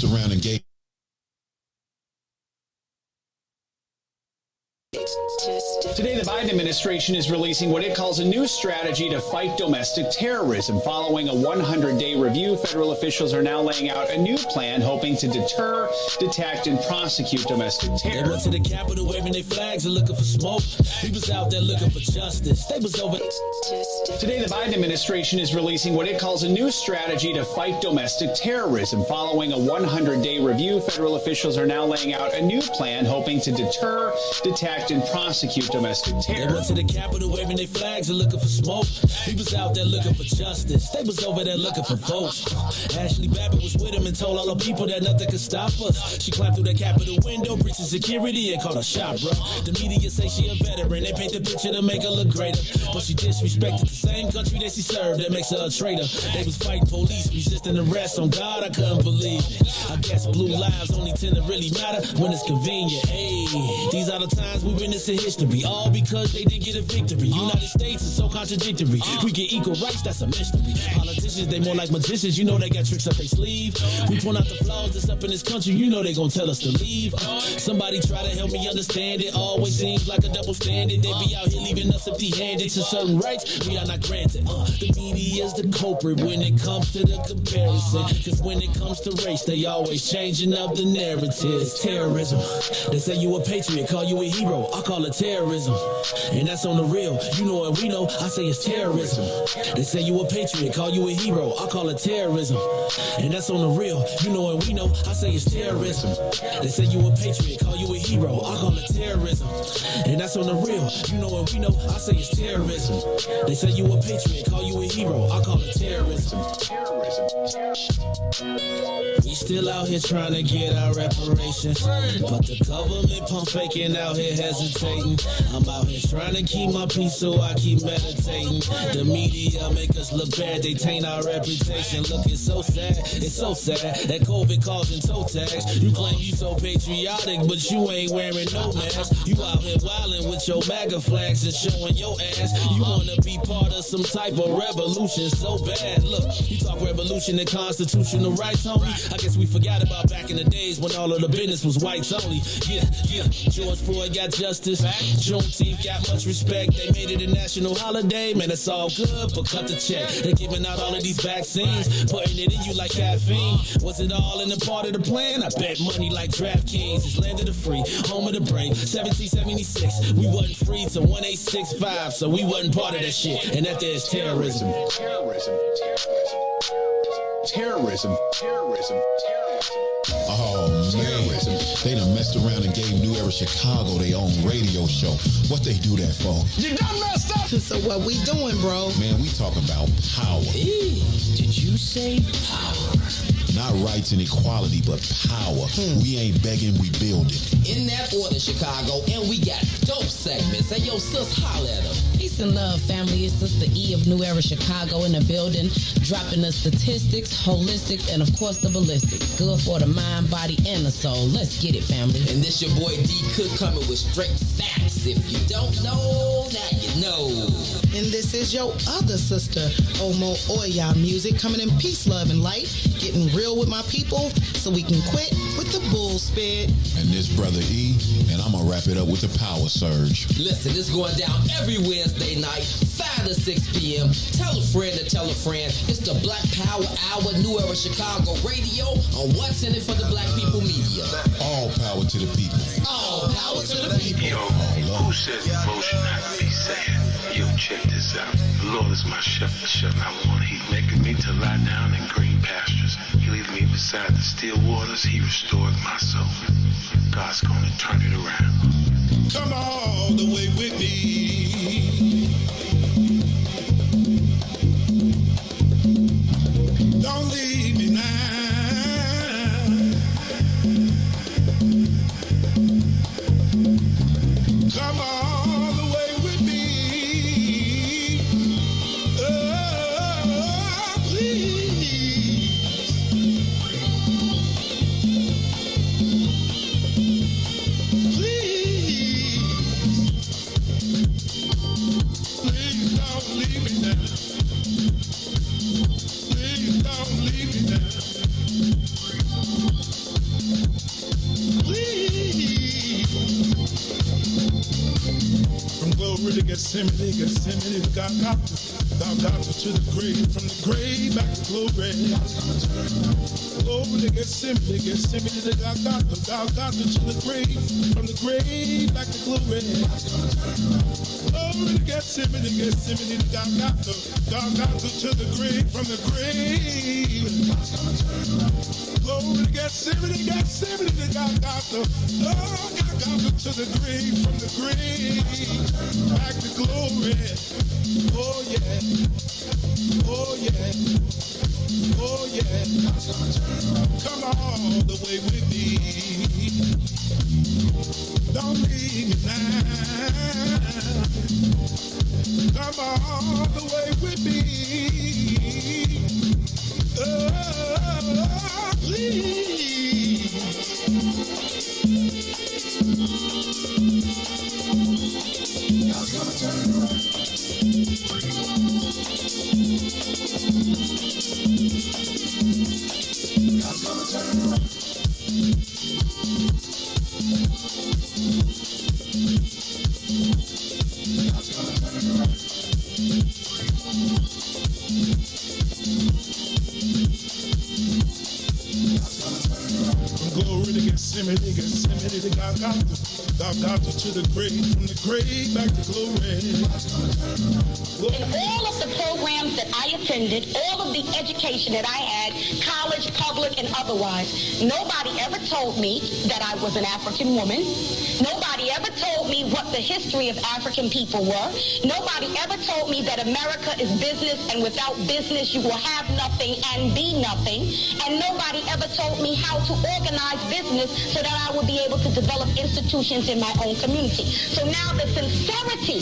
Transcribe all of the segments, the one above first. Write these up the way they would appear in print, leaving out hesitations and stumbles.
around and gave. Today, the Biden administration is releasing what it calls a new strategy to fight domestic terrorism. Following a 100-day review, federal officials are now laying out a new plan hoping to deter, detect, and prosecute domestic terror. They went to the Capitol waving their flags and looking for smoke. He was out there looking for justice. They was over. Today, the Biden administration is releasing what it calls a new strategy to fight domestic terrorism. Following a 100-day review, federal officials are now laying out a new plan hoping to deter, detect, and prosecute domestic terror. They went to the Capitol waving their flags and looking for smoke. He was out there looking for justice. They was over there looking for votes. Ashley Babbitt was with him and told all the people that nothing could stop us. She climbed through the Capitol window, breached security, and called a shot, bro. The media say she a veteran. They paint the picture to make her look greater, but she disrespected the same country that she served. That makes her a traitor. They was fighting police, resisting arrest. On God, I couldn't believe it. I guess blue lives only tend to really matter when it's convenient. Hey, these are the times we witness in history, all because they didn't get a victory. United States is so contradictory. We get equal rights, that's a mystery. Politicians, they more like magicians. You know they got tricks up their sleeve. We point out the flaws that's up in this country. You know they gon' tell us to leave. Somebody try to help me understand it. Always seems like a double standard. They be out here leaving us empty-handed to certain rights we are not granted. The media is the culprit when it comes to the comparison. Cause when it comes to race, they always changing up the narratives. Terrorism. They say you a patriot, call you a hero. I call it terrorism. And that's on the real. You know and we know, I say it's terrorism. They say you a patriot, call you a hero. I call it terrorism. And that's on the real. You know and we know, I say it's terrorism. They say you a patriot, call you a hero. I call it terrorism. And that's on the real. You know and we know, I say it's terrorism. They say you a patriot, call you a hero. I call it terrorism. We still out here trying to get our reparations, but the government pump faking out here hesitating. I'm out here trying to keep my peace, so I keep meditating. The media make us look bad, they taint our reputation. Look, it's so sad that COVID causing toe tags. You claim you so patriotic, but you ain't wearing no mask. You out here wildin' with your MAGA flags and showing your ass. You wanna be part of some type of revolution so bad. Look, you talk revolution and constitutional rights, homie. I guess we forgot about back in the days when all of the business was whites only. Yeah. George Floyd got justice. Juneteenth got much respect. They made it a national holiday. Man, it's all good, but cut the check. They're giving out all of these vaccines, putting it in you like caffeine. Was it all in the part of the plan? I bet money like DraftKings. It's land of the free, home of the brave. 1776, we wasn't free till 1865, so we wasn't part of that shit. And that there is terrorism. Oh man, they done messed around and gave New Era Chicago their own radio show. What they do that for? You done messed up! So what we doing, bro? Man, we talking about power. Did you say power? Not rights and equality, but power. We ain't begging, we building. In that order, Chicago, and we got dope segments. Hey, yo, sis, holla at them. Peace and love, family. It's Sister E of New Era Chicago in the building, dropping the statistics, holistics, and of course the ballistics. Good for the mind, body, and the soul. Let's get it, family. And this your boy D Cook coming with straight facts. If you don't know, now you know. And this is your other sister, Omo Oya Music, coming in peace, love, and light, getting real with my people so we can quit with the bull spit. And this brother E, and I'm gonna wrap it up with the power surge. Listen, it's going down every Wednesday night, 5 to 6 p.m. Tell a friend to tell a friend. It's the Black Power Hour, New Era Chicago Radio on What's in It for the Black People Media. All power to the people. All power to the people. Yo, who says emotion has to be sad? Yo, check this out. The Lord is my shepherd, and I want. He's making me to lie down in green pastures. He leads me beside the still waters. He restores my soul. God's gonna turn it around. Come all the way with me. Don't leave me now. Come all the way with me. Oh, please. Please. Gethsemane, Golgotha to the grave, from the grave back to glory. Glory to Gethsemane, to Golgotha to the grave, from the grave back to glory. Glory to Gethsemane, to Golgotha to the grave, from the grave. Glory to Gethsemane, to Golgotha, Golgotha to the grave, from the grave back to glory. Oh yeah, oh yeah, oh yeah. Come all the way with me. Don't leave me now. Come all the way with me. Oh, please. God's gonna turn it around. God's gonna turn it around. Glory to Gethsemane, to Golgotha to the grave, from the grave back to glory. In all of the programs that I attended, all of the education that I had, college, public, and otherwise, nobody ever told me that I was an African woman. Nobody ever told me what the history of African people were. Nobody ever told me that America is business, and without business you will have nothing and be nothing. And nobody ever told me how to organize business so that I would be able to develop institutions in my own community. So now the sincerity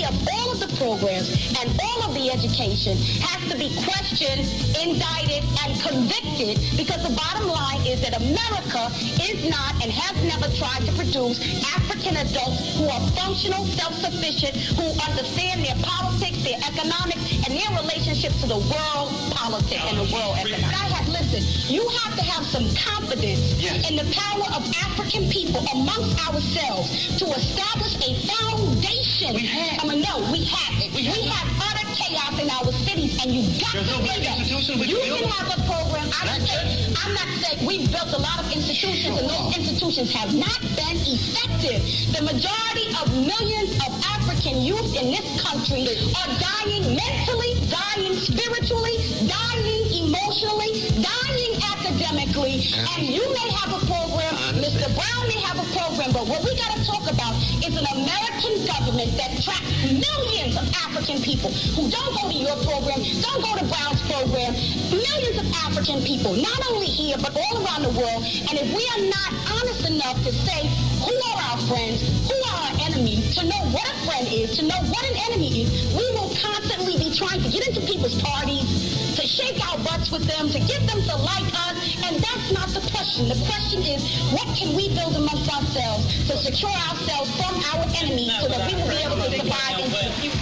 of all of the programs and all of the education has to be questioned, indicted, and convicted, because the bottom line is that America is not and has never tried to produce African adults who are functional, self-sufficient, who understand their politics, their economics, and their relationship to the world politics and the world economics. Listen, you have to have some confidence in the power of African people amongst ourselves to establish a foundation. We have it. We have utter chaos in our cities, and you got to do that. You can have a program. I'm not saying we've built a lot of institutions, and those institutions have not been effective. The majority of millions of African youth in this country are dying mentally, dying spiritually, dying emotionally, dying academically, and you may have a program, Mr. Brown may have a program, but what we got to talk about is an American government that tracks millions of African people who don't go to your program, don't go to Brown's program, millions of African people, not only here, but all around the world. And if we are not honest enough to say who are our friends, who are our enemies, to know what a friend is, to know what an enemy is, we will constantly be trying to get into people's parties, to shake our butts with them, to get them to like us, and that's not the question. The question is, what can we build amongst ourselves to secure ourselves from our enemies so that we will be able to survive into the future?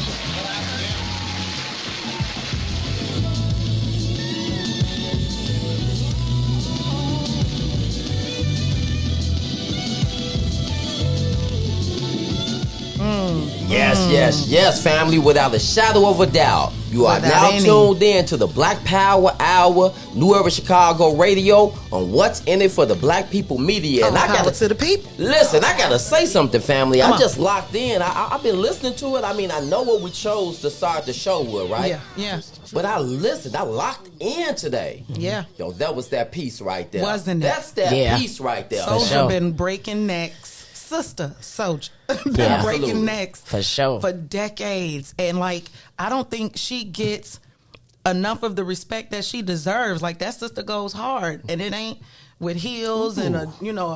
Yes, family, without a shadow of a doubt. You are now tuned in to the Black Power Hour, New Era Chicago Radio, on What's in It for the Black People Media. And I got to the people. Listen, I gotta say something, family. I just locked in. I've been listening to it. I mean, I know what we chose to start the show with, right? Yeah. But I listened. I locked in today. Yeah. Yo, that was that piece right there. Wasn't it? That's that piece right there. Soldier been breaking necks. Sister Soldier been breaking necks for decades, and like I don't think she gets enough of the respect that she deserves. Like that sister goes hard, and it ain't with heels and a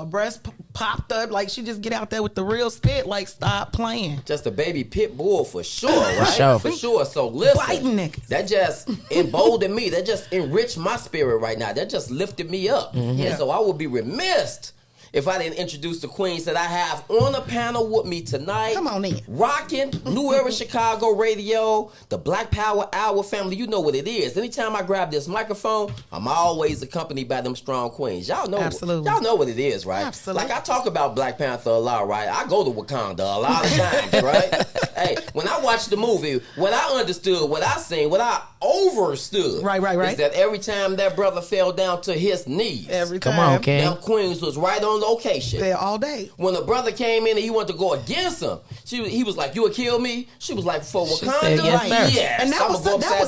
breast popped up. Like she just get out there with the real spit. Like stop playing. Just a baby pit bull for sure, right? For sure. So listen, that just emboldened me. That just enriched my spirit right now. That just lifted me up. Mm-hmm. And so I would be remiss if I didn't introduce the queens that I have on the panel with me tonight. Come on in. Rocking New Era Chicago Radio, the Black Power Hour family. You know what it is. Anytime I grab this microphone, I'm always accompanied by them strong queens. Y'all know. Absolutely. Y'all know what it is, right? Absolutely. Like I talk about Black Panther a lot, right? I go to Wakanda a lot of times, right? Hey, when I watched the movie, what I understood, what I seen, what I overstood, right, is that every time that brother fell down to his knees, every time, come on, King. them queens was right on location. There all day. When the brother came in and he wanted to go against him, he was like, "You would kill me." She was like, "For Wakanda, said, yes, sir. Yes, and that was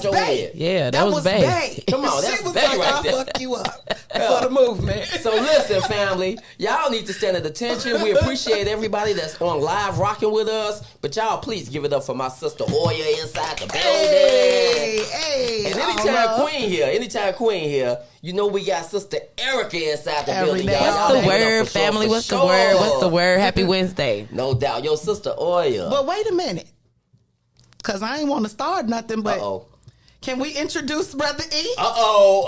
Bae. Yeah, that was Bae. Come on, that's she was Bae like, right "I'll there." fuck you up for the movement." So listen, family, y'all need to stand at attention. We appreciate everybody that's on live rocking with us, but y'all please give it up for my sister Oya inside the building. Hey, and anytime Queen here, you know we got Sister Erica inside the building. day. Y'all What's the give it up word, for sure, family? for What's the sure. word? What's the word? Happy Wednesday. No doubt. Your sister Oya. But wait a minute, because I ain't want to start nothing, but Uh-oh. can we introduce Brother E? Oh.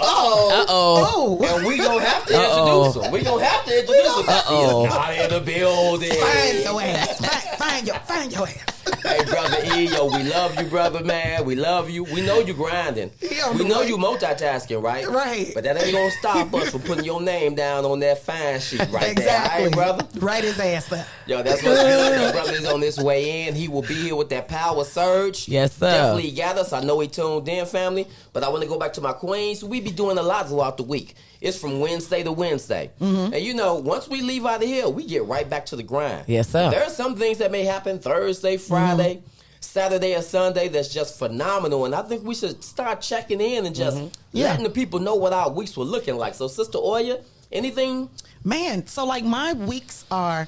And we gonna have to introduce him. We gonna have to introduce him. Uh-oh. He's not in the building. Find your ass. Find your ass. Hey, Brother E, yo, we love you, brother, man. We love you. We know you grinding. We know you multitasking, right? Right. But that ain't gonna stop us from putting your name down on that fine sheet right Exactly. there. All right, brother? Write his ass up. Yo, that's what's good. Your brother is on this way in. He will be here with that power surge. Yes, sir. Definitely got us. I know he tuned in, family. But I want to go back to my queens. We be doing a lot throughout the week. It's from Wednesday to Wednesday. Mm-hmm. And you know, once we leave out of here, we get right back to the grind. Yes, sir. There are some things that may happen Thursday, Friday, Saturday, or Sunday that's just phenomenal. And I think we should start checking in and just letting the people know what our weeks were looking like. So, Sister Oya, anything? Man, so like my weeks are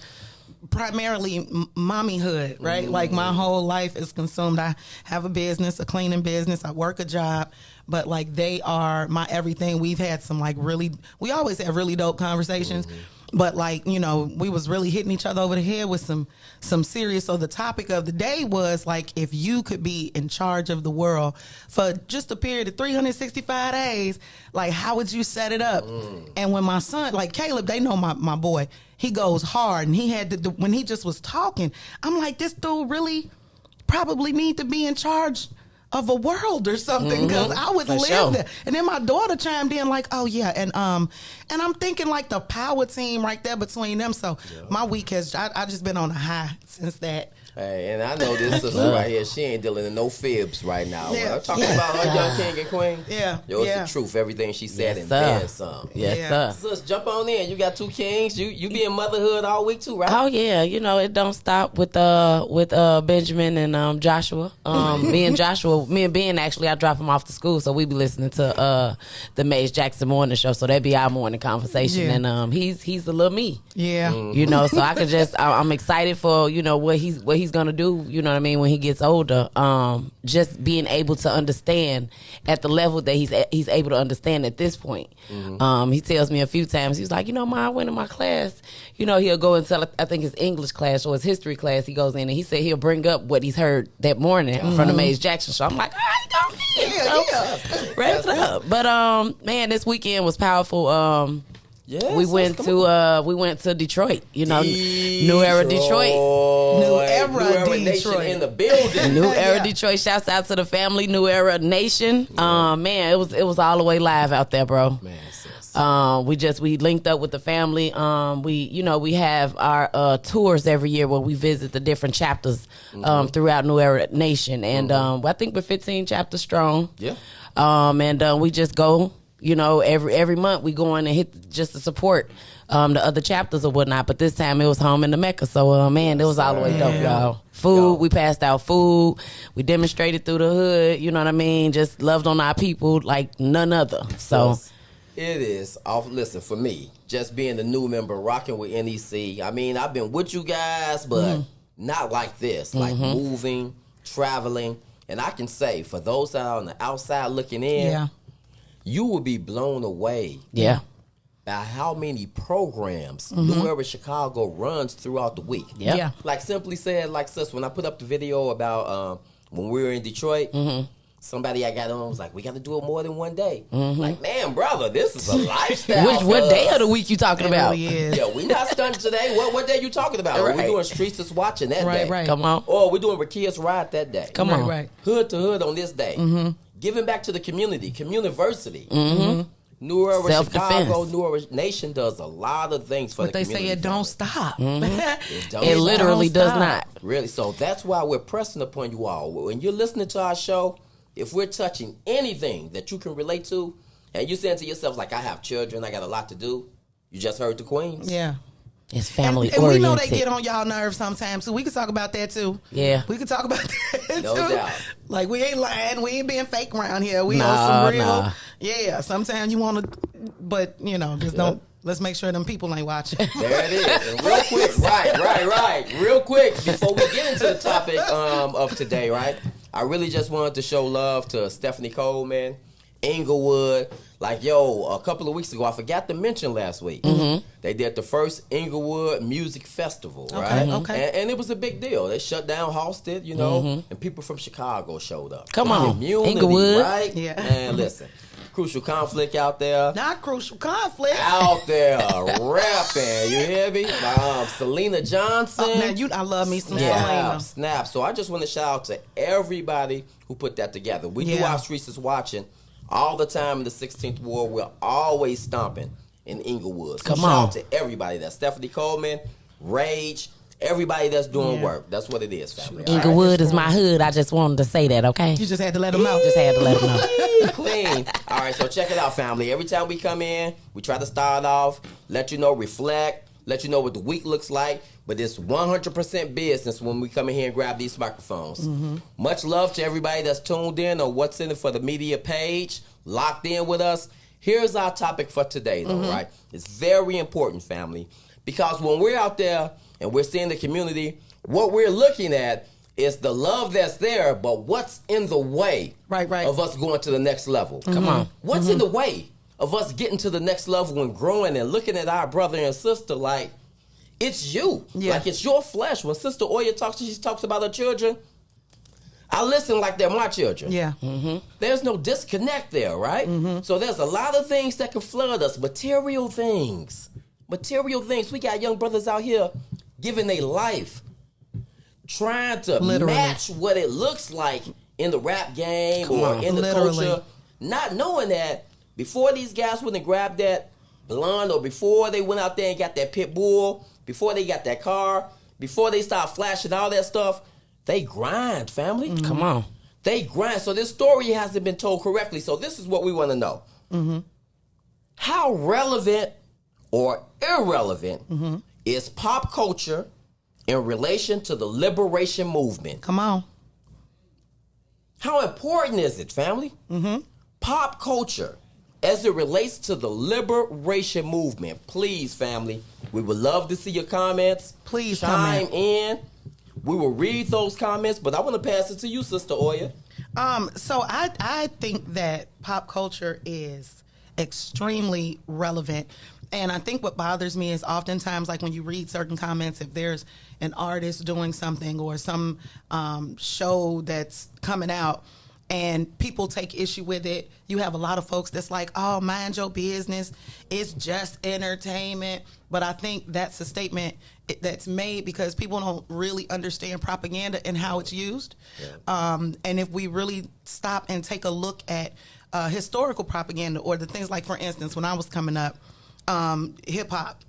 primarily mommyhood, right? Like my whole life is consumed. I have a business, a cleaning business. I work a job, but like they are my everything. We've had some like we always have really dope conversations. But like, you know, we was really hitting each other over the head with some serious. So the topic of the day was like, if you could be in charge of the world for just a period of 365 days, like how would you set it up? And when my son, like Caleb, they know my boy, he goes hard, and he had to, when he just was talking, I'm like, this dude really probably need to be in charge of a world or something, because I would live there. And then my daughter chimed in like, oh yeah, and I'm thinking like the power team right there between them. So my week has I just been on a high since that. Hey, and I know this sister right here, she ain't dealing in no fibs right now. Yeah. I'm talking about her young king and queen. Yeah. Yo, it's the truth. Everything she said and sir. then some. Yes, sir. Sis, jump on in. You got two kings. You be in motherhood all week too, right? Oh yeah, you know it don't stop with Benjamin and Joshua. Me and Ben actually, I drop him off to school, so we be listening to the Maze Jackson morning show. So that be our morning conversation, and he's a little me. Yeah, you know, so I could just I'm excited for what he's gonna do. You know what I mean, when he gets older. Just being able to understand at the level that he's able to understand at this point. He tells me a few times, he's like, Ma, I went in my class. He'll go and tell, I think his English class or his history class, he goes in and he said he'll bring up what he's heard that morning from the Maze Jackson show. I'm like, all right, wraps up. But man, this weekend was powerful. We went to Detroit. New Era Detroit. New Era Nation in the building. New Era Detroit. Shouts out to the family. New Era Nation. Man, it was all the way live out there, bro. Man, sis. We linked up with the family. We have our tours every year where we visit the different chapters throughout New Era Nation, and I think we're 15 chapters strong. Yeah. And we just go. Every month we go in and hit just to support the other chapters or whatnot. But this time it was home in the Mecca. So, man, it was all the way dope, y'all. Food, we passed out food. We demonstrated through the hood. You know what I mean? Just loved on our people like none other. So it is. Listen, for me, just being the new member, rocking with NEC. I mean, I've been with you guys, but not like this. Like moving, traveling. And I can say, for those that are on the outside looking in, you will be blown away by how many programs New Era Chicago runs throughout the week. Yeah. Like simply said, like sis, when I put up the video about when we were in Detroit, somebody I got on was like, we got to do it more than one day. Like, man, brother, this is a lifestyle. What day of the week you talking about? Really Yeah, we not stunting today. What day you talking about? Right. We doing Streets is Watching that day. Right. Come on. Or we doing Rakia's Ride that day. Come on. Right. Hood to hood on this day. Giving back to the community, communiversity. New Era Self-defense. Chicago, New Era Nation does a lot of things for But the they community. say it don't stop. It literally Don't does stop. not. Really, so that's why we're pressing upon you all. When you're listening to our show, if we're touching anything that you can relate to, and you're saying to yourself, like, I have children, I got a lot to do, you just heard the Queens. Yeah. It's family And we know oriented. they get on y'all nerves sometimes, so we can talk about that too. Yeah. We can talk about that No too. doubt. Like, we ain't lying, we ain't being fake around here. We Nah, on some real. nah. Yeah, sometimes you want to, but just don't. Let's make sure them people ain't watching. There it is. And real quick, right. Real quick, before we get into the topic of today, right? I really just wanted to show love to Stephanie Coleman, Inglewood. Like, a couple of weeks ago, I forgot to mention last week, they did the first Inglewood Music Festival, right? Okay. And it was a big deal. They shut down Halstead, and people from Chicago showed up. Come on. Community, Inglewood. right? Yeah. And listen, Crucial Conflict out there. Not crucial conflict. Out there rapping, you hear me? Selena Johnson. Oh, man, I love me some Selena. Snap. So I just want to shout out to everybody who put that together. We do our Streets is Watching all the time in the 16th Ward. We're always stomping in Inglewood. So shout out to everybody. That's Stephanie Coleman, Rage, everybody that's doing work. That's what it is, family. Inglewood is my hood. I just wanted to say that, okay? You just had to let them know. Just had to let them know. Clean. All right, so check it out, family. Every time we come in, we try to start off, let you know, reflect, let you know what the week looks like. But it's 100% business when we come in here and grab these microphones. Much love to everybody that's tuned in on What's In It for the Media page, locked in with us. Here's our topic for today, though, right? It's very important, family, because when we're out there and we're seeing the community, what we're looking at is the love that's there, but what's in the way of us going to the next level? Come on. What's in the way of us getting to the next level and growing and looking at our brother and sister like, it's you. Yeah. Like, it's your flesh. When Sister Oya she talks about her children, I listen like they're my children. Yeah. There's no disconnect there, right? So there's a lot of things that can flood us. Material things. We got young brothers out here giving their life, trying to match what it looks like in the rap game or in the culture, not knowing that before these guys went and grabbed that blonde, or before they went out there and got that pit bull, before they got that car, before they start flashing all that stuff, they grind, family. Come on. They grind. So this story hasn't been told correctly. So this is what we want to know. How relevant or irrelevant is pop culture in relation to the liberation movement? Come on. How important is it, family? Pop culture as it relates to the liberation movement. Please, family, we would love to see your comments. Please chime comment. in. We will read those comments, but I want to pass it to you, Sister Oya. So I think that pop culture is extremely relevant. And I think what bothers me is oftentimes, like when you read certain comments, if there's an artist doing something or some show that's coming out and people take issue with it, you have a lot of folks that's like, oh, mind your business. It's just entertainment. But I think that's a statement that's made because people don't really understand propaganda and how it's used. And if we really stop and take a look at historical propaganda or the things like, for instance, when I was coming up, hip hop,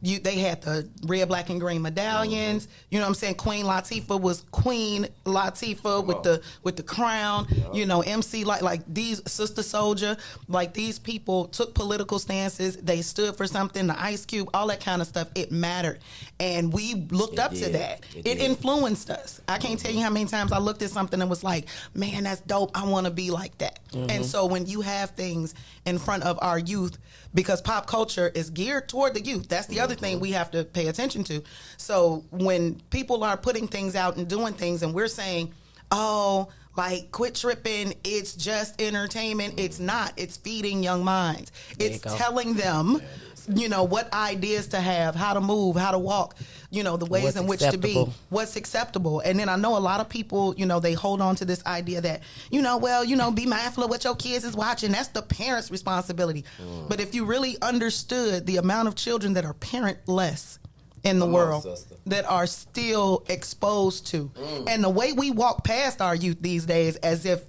they had the red, black, and green medallions. You know what I'm saying? Queen Latifah was Queen Latifah with the crown. You know, MC like these Sister Soldier, like these people took political stances. They stood for something. The Ice Cube, all that kind of stuff. It mattered, and we looked up to that. It influenced us. I can't tell you how many times I looked at something and was like, man, that's dope. I want to be like that. And so when you have things in front of our youth, because pop culture is geared toward the youth. That's the other thing we have to pay attention to. So when people are putting things out and doing things and we're saying, oh, like, quit tripping, it's just entertainment. It's not. It's feeding young minds. It's telling them what ideas to have, how to move, how to walk, the ways in which to be, what's acceptable. And then I know a lot of people, they hold on to this idea that, be mindful of what your kids is watching. That's the parents' responsibility. But if you really understood the amount of children that are parentless in the world, that are still exposed to, and the way we walk past our youth these days as if,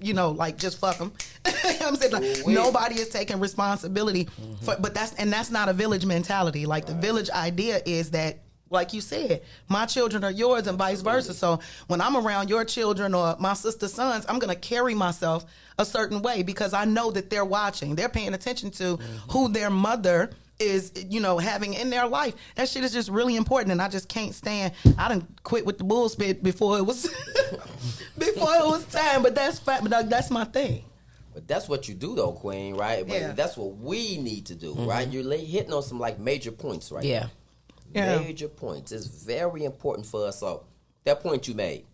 just fuck them. I'm saying, nobody is taking responsibility for, but that's not a village mentality. Like the village idea is that, like you said, my children are yours and vice versa. So when I'm around your children or my sister's sons, I'm going to carry myself a certain way because I know that they're watching. They're paying attention to who their mother is, having in their life. That shit is just really important, and I just can't stand. I done quit with the bullspit before it was time, but that's my thing. But that's what you do, though, Queen, right? But that's what we need to do, right? You're hitting on some major points, right? Yeah. Major points. It's very important for us. So that point you made,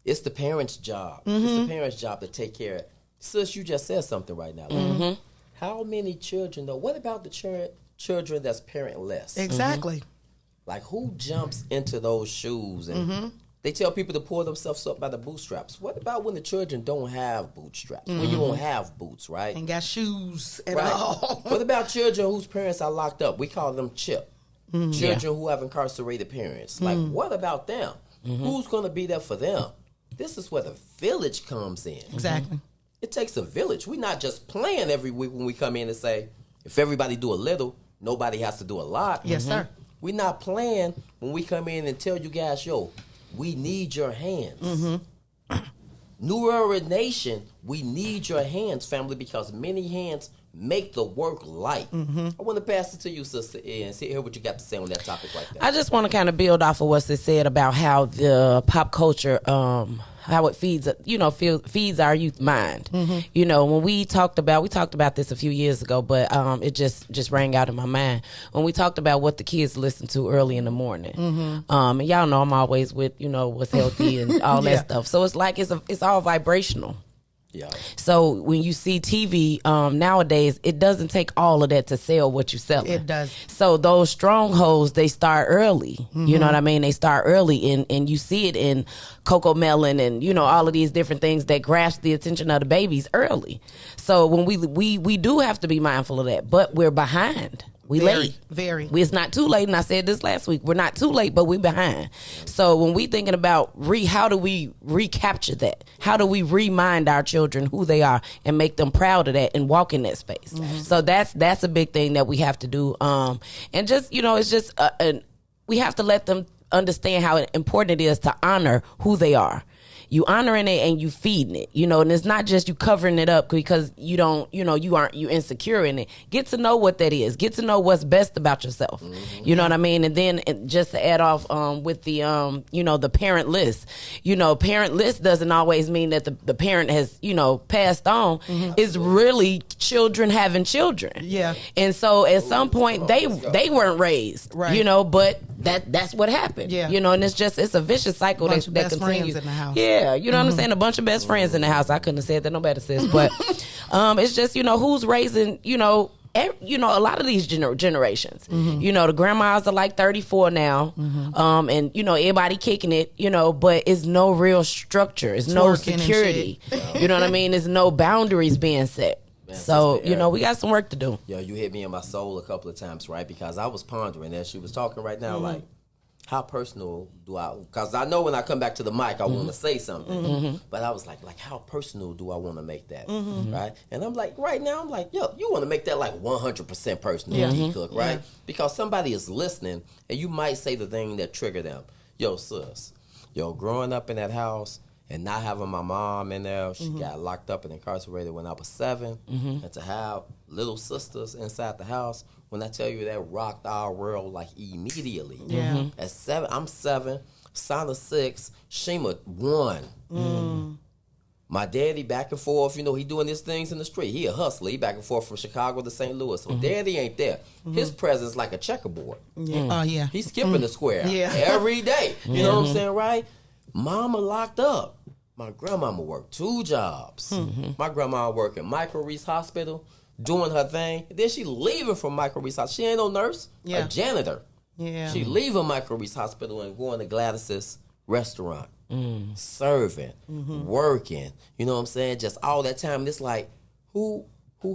it's the parents' job. It's the parents' job to take care of it. Sis, you just said something right now. How many children, though? What about the children that's parentless? Exactly. Like, who jumps into those shoes? And they tell people to pull themselves up by the bootstraps. What about when the children don't have bootstraps? When you don't have boots, right? And got shoes at all. What about children whose parents are locked up? We call them CHIP. Children who have incarcerated parents. Like, what about them? Who's going to be there for them? This is where the village comes in. Exactly. It takes a village. We're not just playing every week when we come in and say, if everybody do a little, nobody has to do a lot. Yes, sir. We're not playing when we come in and tell you guys, we need your hands. New Era Nation, we need your hands, family, because many hands make the work light. I want to pass it to you, Sister E, and hear what you got to say on that topic like that. I just want to kind of build off of what they said about how the pop culture, how it feeds our youth mind. When we talked about this a few years ago, but it just rang out in my mind when we talked about what the kids listen to early in the morning. And y'all know I'm always with what's healthy and all that stuff. So it's like it's all vibrational. Yeah. So when you see TV nowadays, it doesn't take all of that to sell what you sell. It does. So those strongholds, they start early. You know what I mean? They start early, and you see it in Coco Melon and all of these different things that grasp the attention of the babies early. So when we do have to be mindful of that, but we're behind. We late. Very. It's not too late, and I said this last week. We're not too late, but we're behind. So when we thinking about how do we recapture that? How do we remind our children who they are and make them proud of that and walk in that space? So that's a big thing that we have to do. And just it's just we have to let them understand how important it is to honor who they are. You honoring it and you feeding it, and it's not just you covering it up because you don't, you insecure in it. Get to know what that is. Get to know what's best about yourself. You know what I mean? And then just to add off with the, the parent list, parent list doesn't always mean that the parent has, passed on. It's really children having children. Yeah. And so at some point they weren't raised, right. But that's what happened. Yeah. And it's a vicious cycle that continues. In the house. Yeah, you know what I'm saying? A bunch of best friends in the house. I couldn't have said that no better, sis. But it's just, who's raising, a lot of these generations. The grandmas are like 34 now. And, everybody kicking it, but it's no real structure. It's no security. You know what I mean? There's no boundaries being set. Man, so, we got some work to do. Yeah, you hit me in my soul a couple of times, right? Because I was pondering as she was talking right now, like, how personal do I, because I know when I come back to the mic, I want to say something, but I was like, how personal do I want to make that, right? And I'm like, right now, I'm like, yo, you want to make that like 100% personal, D-Cook, right? Because somebody is listening, and you might say the thing that trigger them. Yo, sis, growing up in that house and not having my mom in there, she got locked up and incarcerated when I was 7, and to have little sisters inside the house, when I tell you that rocked our world like immediately. Yeah. At 7, I'm 7, Sana 6, Shima 1. My daddy back and forth, he doing his things in the street. He a hustler. He back and forth from Chicago to St. Louis. So daddy ain't there. His presence like a checkerboard. Yeah. Yeah. He's skipping the square every day. You know what I'm saying, right? Mama locked up. My grandmama worked 2 jobs. My grandma worked at Michael Reese Hospital, doing her thing. Then she leaving from Michael Reese Hospital. She ain't no nurse, a janitor. Yeah. She leaving Michael Reese Hospital and going to Gladys's restaurant, serving, working. You know what I'm saying? Just all that time. It's like, who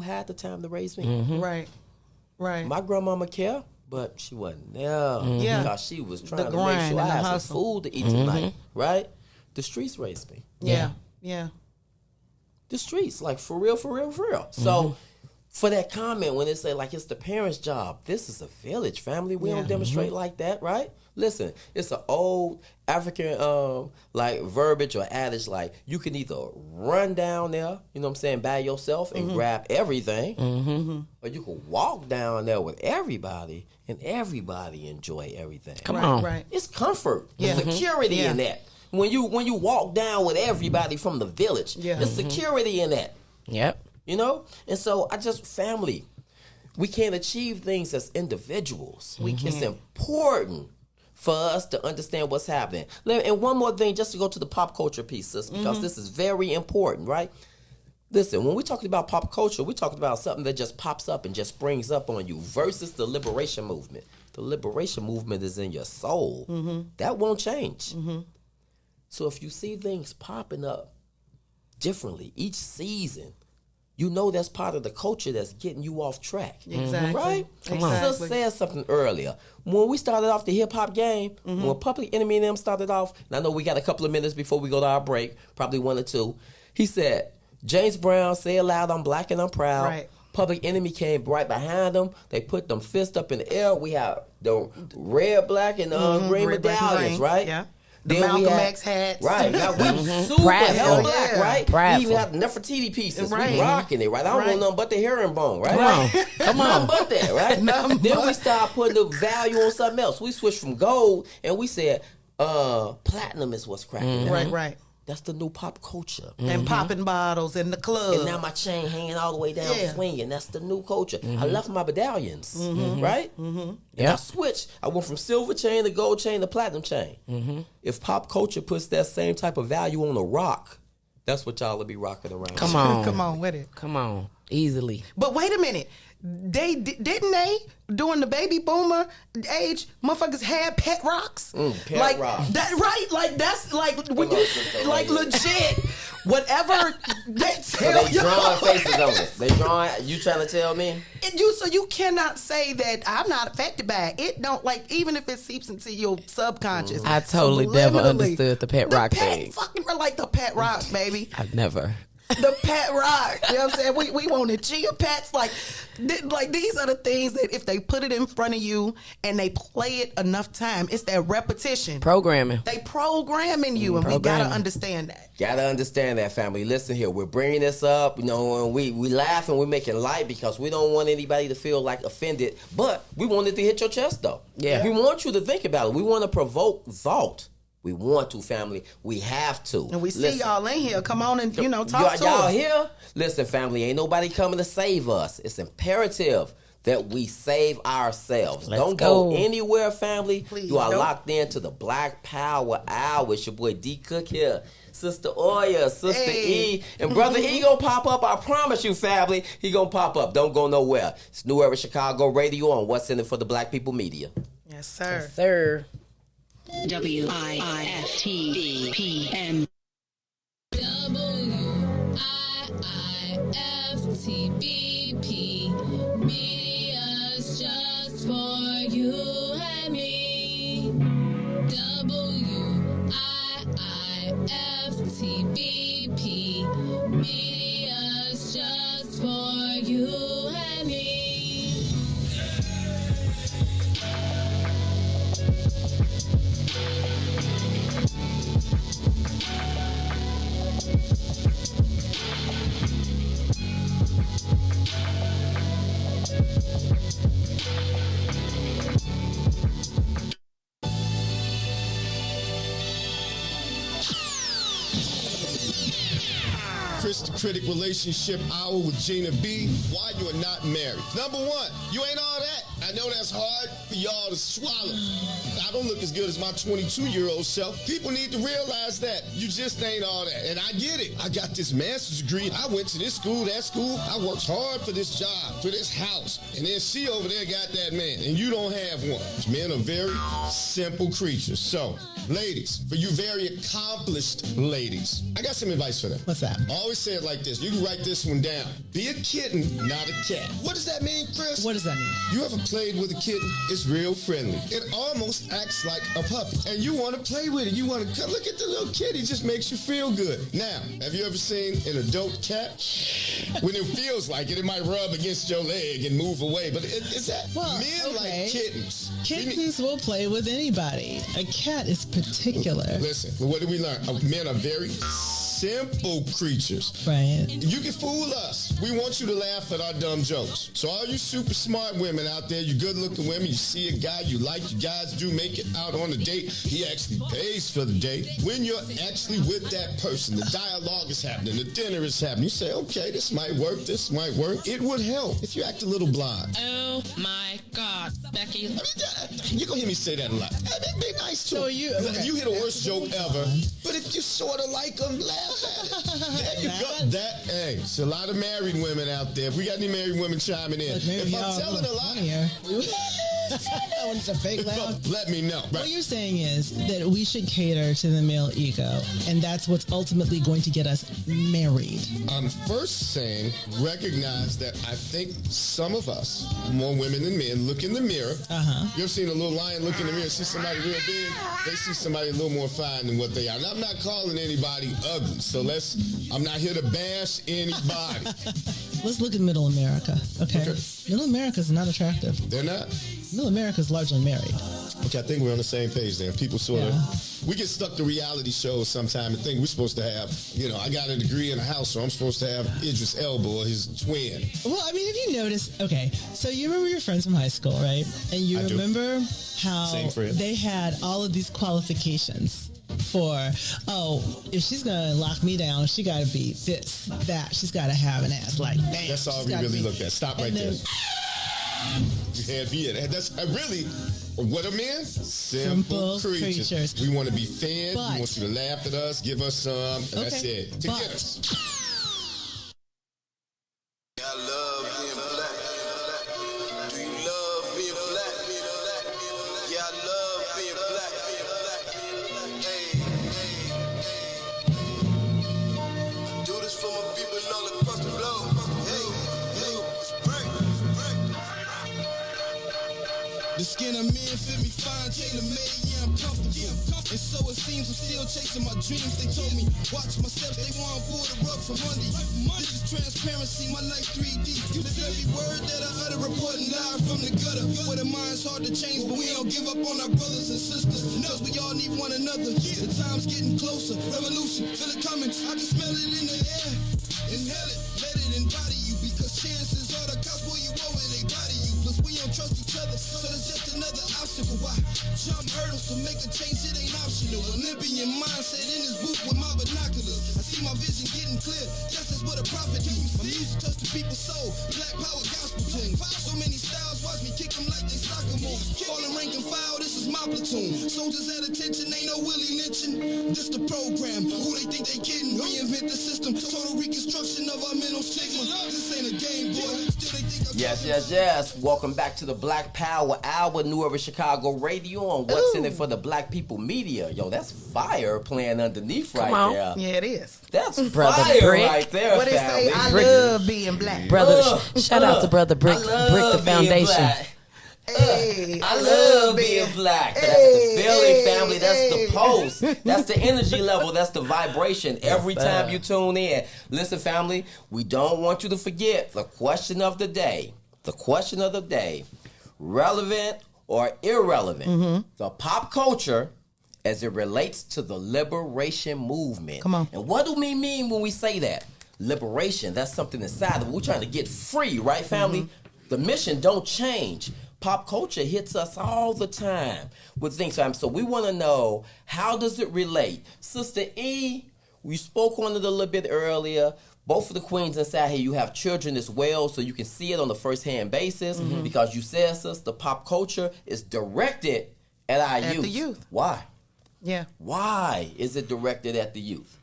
had the time to raise me? Right. My grandmama care, but she wasn't there. Yeah. Because she was trying to make sure I had some food to eat tonight. Right? The streets raised me. Yeah. The streets, like for real. So for that comment when they say like it's the parents' job, this is a village, family. We don't demonstrate like that, right? Listen, it's an old African like verbiage or adage like you can either run down there, you know what I'm saying, by yourself and grab everything, or you can walk down there with everybody and everybody enjoy everything. Come on. Right. It's comfort, security in that. When you walk down with everybody from the village, there's security in that. Yep. You know? And so family, we can't achieve things as individuals. It's important for us to understand what's happening. And one more thing, just to go to the pop culture piece, sis, because this is very important, right? Listen, when we're talking about pop culture, we're talking about something that just pops up and just springs up on you versus the liberation movement. The liberation movement is in your soul. That won't change. So if you see things popping up differently each season, you know that's part of the culture that's getting you off track. Exactly. Right? Exactly. Sis said something earlier. When we started off the hip-hop game, when Public Enemy and them started off, and I know we got a couple of minutes before we go to our break, probably 1 or 2, he said, James Brown, say it loud, I'm black and I'm proud. Right. Public Enemy came right behind them. They put them fists up in the air. We have the red, black, and green red, black, and medallions, green. right? Yeah. The Malcolm X hats. Right. Now, we super hell black, right? Prideful. We even have Nefertiti pieces. Right. We rocking it, right? I don't want nothing but the herringbone, right? Come on. Nothing but that, right? Then we start putting the value on something else. We switched from gold, and we said platinum is what's cracking. Right. That's the new pop culture. And popping bottles in the club. And now my chain hanging all the way down, swinging. That's the new culture. I left my medallions, right? And I switched. I went from silver chain to gold chain to platinum chain. If pop culture puts that same type of value on a rock, that's what y'all will be rocking around. Come on. Come on with it. Come on. Easily. But wait a minute. Didn't they during the baby boomer age, motherfuckers had pet rocks? Pet like rocks. That, right? Like that's like when you like legit. Whatever they tell you. So they drawing faces on it. They drawing. You trying to tell me? So you cannot say that I'm not affected by it. It don't, like, even if it seeps into your subconscious. I totally never understood the pet rock thing. Fucking like the pet rocks, baby. I've never. The pet rock. You know what I'm saying? We wanted chia pets. Like these are the things that if they put it in front of you and they play it enough time, it's that repetition. Programming. They programming you, and we gotta understand that. Gotta understand that, family. Listen here, we're bringing this up, you know, and we laugh and we're making light because we don't want anybody to feel like offended, but we want it to hit your chest, though. Yeah. We want you to think about it. We want to provoke thought. We want to, family. We have to. And we see y'all in here. Come on and, talk to y'all us. here? Listen, family, ain't nobody coming to save us. It's imperative that we save ourselves. Don't go anywhere, family. Please, you are locked into the Black Power Hour. It's your boy D Cook here. Sister Oya, Sister E, and Brother E gonna pop up. I promise you, family. He gonna pop up. Don't go nowhere. It's New Era Chicago Radio on What's in It for the Black People Media. Yes, sir. Yes, sir. WIIFTBPM. WIIFTBP. Media's just for you and me. WIIFTBP. Media's just for you and me. Critic Relationship Hour with Gina B. Why you are not married. Number one, you ain't all that. I know that's hard for y'all to swallow. I don't look as good as my 22-year-old self. People need to realize that. You just ain't all that. And I get it. I got this master's degree. I went to this school, that school. I worked hard for this job, for this house. And then she over there got that man. And you don't have one. Men are very simple creatures. So, ladies, for you very accomplished ladies, I got some advice for them. What's that? I always say it like this. You can write this one down. Be a kitten, not a cat. What does that mean, Chris? What does that mean? You ever played with a kitten? It's real friendly. It almost acts like a puppy. And you want to play with it. You want to look at the little kitty. It just makes you feel good. Now, have you ever seen an adult cat? When it feels like it, it might rub against your leg and move away. But it's that. Men like kittens. Kittens will play with anybody. A cat is particular. Listen, what did we learn? Men are very simple creatures. Right. You can fool us. We want you to laugh at our dumb jokes. So all you super smart women out there, you good looking women, you see a guy you like, you guys do make it out on a date, he actually pays for the date. When you're actually with that person, the dialogue is happening, the dinner is happening, you say, okay, this might work. It would help if you act a little blind. Oh my God, Becky. I mean, you're going to hear me say that a lot. I mean, be nice to him. You hear the worst joke ever, but if you sort of like them, laugh at it. There you go. Hey, there's a lot of married women out there. If we got any married women chiming in, if I'm telling a lie, that one's a fake laugh. Let me know. Right. What you're saying is that we should cater to the male ego, and that's what's ultimately going to get us married. I'm first saying recognize that I think some of us, more women than men, look in the mirror. You ever seen a little lion look in the mirror and see somebody real big? They see somebody a little more fine than what they are. And I'm not calling anybody ugly, so I'm not here to bash anybody. Let's look at Middle America, okay? Middle America is not attractive. They're not? Middle America is largely married. Okay, I think we're on the same page then. People we get stuck to reality shows sometime and think we're supposed to have, I got a degree in a house, so I'm supposed to have Idris Elba or his twin. Well, I mean, have you noticed, okay, so you remember your friends from high school, right? And you remember how they had all of these qualifications for, if she's going to lock me down, she got to be this, that. She's got to have an ass like that. That's all we really looked at. Stop right there. That's really what are men? Simple creatures. We want to be fed. We want you to laugh at us, give us some, and that's it. To get us. I love being black. Do you love being black? Yeah, I love being black. Hey. Do this for my people all across the globe. The skin of men fit me fine, tailor-made, yeah, I'm comfortable. And so it seems I'm still chasing my dreams. They told me, watch my steps, they want to pull the rug from under you. This is transparency, my life 3D. Live every word that I utter, reporting live from the gutter. Where the mind's hard to change, but we don't give up on our brothers and sisters. Cause we all need one another. The time's getting closer, revolution, feel it coming. I can smell it in the air. Inhale it, let it embody you. Because chances are the cops pull you over, they body you. Plus we don't trust each other, so there's just another obstacle. Why jump hurdles to make a change? It ain't optional. Olympian mindset in this booth with my binoculars. I see my vision getting clear. Justice what a prophet do. My music touch the people's soul. Black power gospel tunes. So many styles, watch me kick them like they soccer moves. Falling rank and file, this is my platoon. Soldiers at attention, ain't no Willie lynching. This the program. Who they think they kidding? Reinvent the system. Total reconstruction of our mental stigma. This ain't a game, boy. Still they think Yes. Welcome back to the Black Power Hour, New Urban Chicago Radio on What's in It for the Black People Media. Yo, that's fire playing underneath there. Yeah, it is. That's Brother fire Brick. right there, What they say, I love being black. Brother, shout out to Brother Brick. Brick the foundation. Hey, I love being black. That's the Philly family. That's the post. That's the energy level. That's the vibration. Every time you tune in. Listen, family, we don't want you to forget the question of the day. The question of the day. Relevant or irrelevant? The pop culture as it relates to the liberation movement. Come on. And what do we mean when we say that? Liberation, that's something inside of it. We're trying to get free, right, family? The mission don't change. Pop culture hits us all the time with things. So we want to know, how does it relate? Sister E, we spoke on it a little bit earlier. both of the queens inside here, you have children as well, so you can see it on the first-hand basis because you said, sister, pop culture is directed at our youth. The youth. Why? Yeah. Why is it directed at the youth?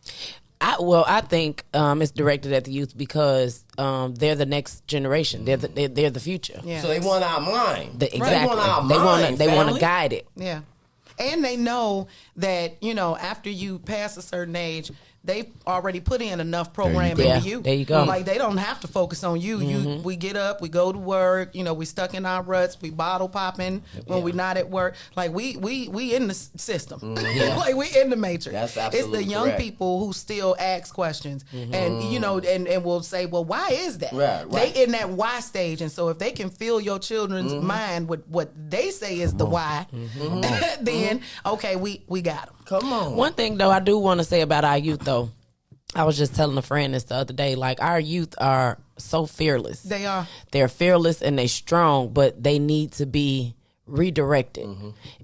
I think it's directed at the youth because they're the next generation. They're the future. Yeah. So they want our mind. Exactly. They want our mind. They want to guide it. Yeah. And they know that, after you pass a certain age, they already put in enough programming into you. There you go. Like, they don't have to focus on you. We get up, we go to work, we stuck in our ruts, we bottle popping when we not at work. Like, we in the system. Like, we in the matrix. That's absolutely It's the young correct. people who still ask questions. And, and will say, well, why is that? Right. They in that why stage. And so if they can fill your children's mind with what they say is the why, then, okay, we got them. Come on. One thing, though, I do want to say about our youth, though. I was just telling a friend this the other day. Like, our youth are so fearless. They are. They're fearless and they strong, but they need to be redirected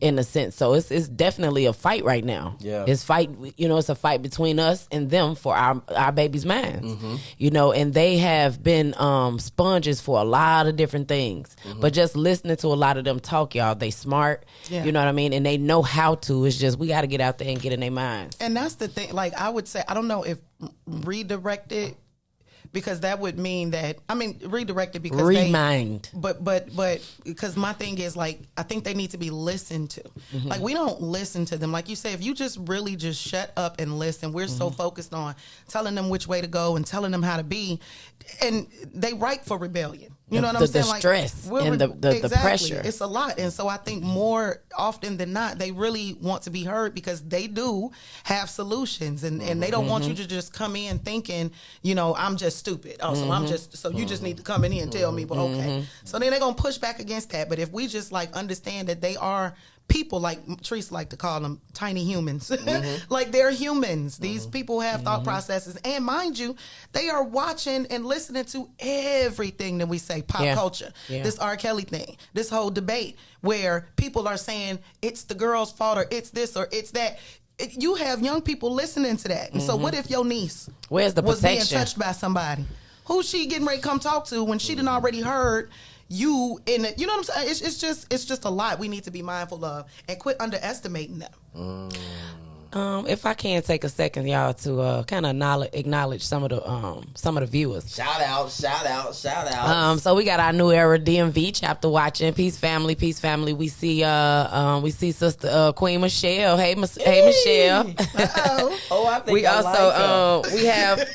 in a sense. So it's definitely a fight right now. Yeah. It's a fight between us and them for our babies' minds. And they have been sponges for a lot of different things. But just listening to a lot of them talk, y'all, they smart. Yeah. You know what I mean? And they know how to. It's just we got to get out there and get in their minds. And that's the thing. Like, I would say, I don't know if redirected, because that would mean that, redirected because Remind. But because my thing is, like, I think they need to be listened to. Like, we don't listen to them. Like you say, if you just really just shut up and listen, we're so focused on telling them which way to go and telling them how to be, and they ripe for rebellion. You know what I'm saying? The stress and the pressure. It's a lot. And so I think more often than not, they really want to be heard because they do have solutions. And they don't want you to just come in thinking, I'm just stupid. Oh, so you just need to come in here and tell me, but okay. So then they're going to push back against that. But if we just understand that they are people, like Teresa like to call them tiny humans. Like, they're humans. These people have thought processes. And mind you, they are watching and listening to everything that we say, pop culture, this R. Kelly thing, this whole debate where people are saying it's the girl's fault or it's this or it's that. You have young people listening to that. And so what if your niece was being touched by somebody? Who's she getting ready to come talk to when she done already heard you in it? You know what I'm saying? It's just a lot we need to be mindful of and quit underestimating them. If I can take a second, y'all, to kind of acknowledge some of the viewers. Shout out. So we got our New Era DMV chapter watching. Peace family. We see Sister Queen Michelle. Hey Michelle. I think we I also like her. we have.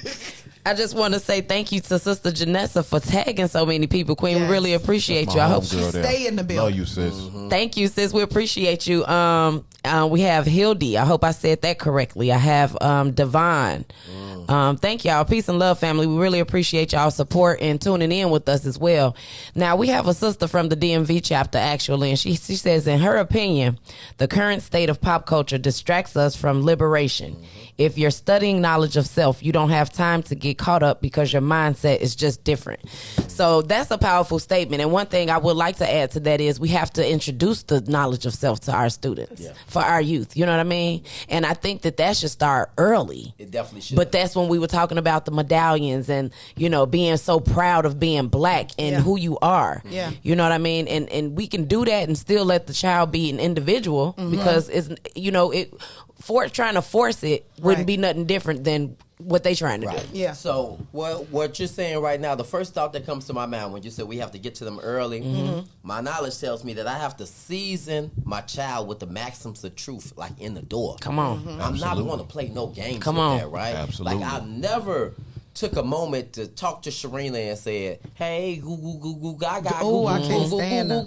I just want to say thank you to Sister Janessa for tagging so many people. Queen, we really appreciate you. I hope you stay in the building. Love you, sis. Thank you, sis. We appreciate you. We have Hildy. I hope I said that correctly. I have Devon. Thank y'all. Peace and love, family. We really appreciate y'all support and tuning in with us as well. Now, we have a sister from the DMV chapter, actually, and she says, in her opinion, the current state of pop culture distracts us from liberation. If you're studying knowledge of self, you don't have time to get caught up because your mindset is just different. So that's a powerful statement. And one thing I would like to add to that is we have to introduce the knowledge of self to our students, for our youth. You know what I mean? And I think that should start early. It definitely should. But that's when we were talking about the medallions and, being so proud of being black and who you are. Yeah. You know what I mean? And we can do that and still let the child be an individual because it's, trying to force it wouldn't be nothing different than what they trying to do. Yeah. So what you're saying right now, the first thought that comes to my mind when you said we have to get to them early, my knowledge tells me that I have to season my child with the maxims of truth, like in the door. Come on. I'm not going to play no games Come with on. that, right? Absolutely. Like, I never took a moment to talk to Sharina and said, hey, goo goo goo goo gaga. Oh, I can't stand her.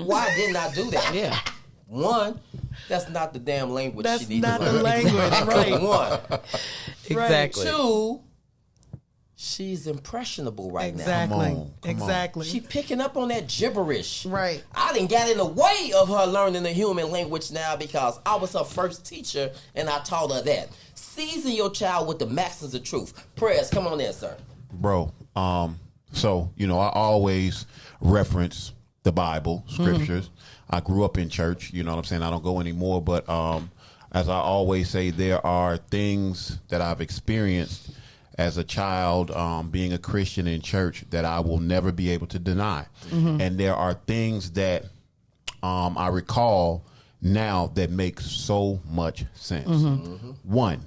Why didn't I do that? Yeah. One, that's not the damn language That's she needs not to the learn. language, right. One. Exactly. Two, she's impressionable right Exactly. now. Exactly. She picking up on that gibberish. Right. I didn't get in the way of her learning the human language now because I was her first teacher and I taught her that. Season your child with the maxims of truth. Prayers, come on there, sir. Bro, so, I always reference the Bible, scriptures. I grew up in church, you know what I'm saying? I don't go anymore, but as I always say, there are things that I've experienced as a child, being a Christian in church, that I will never be able to deny. And there are things that I recall now that make so much sense. One,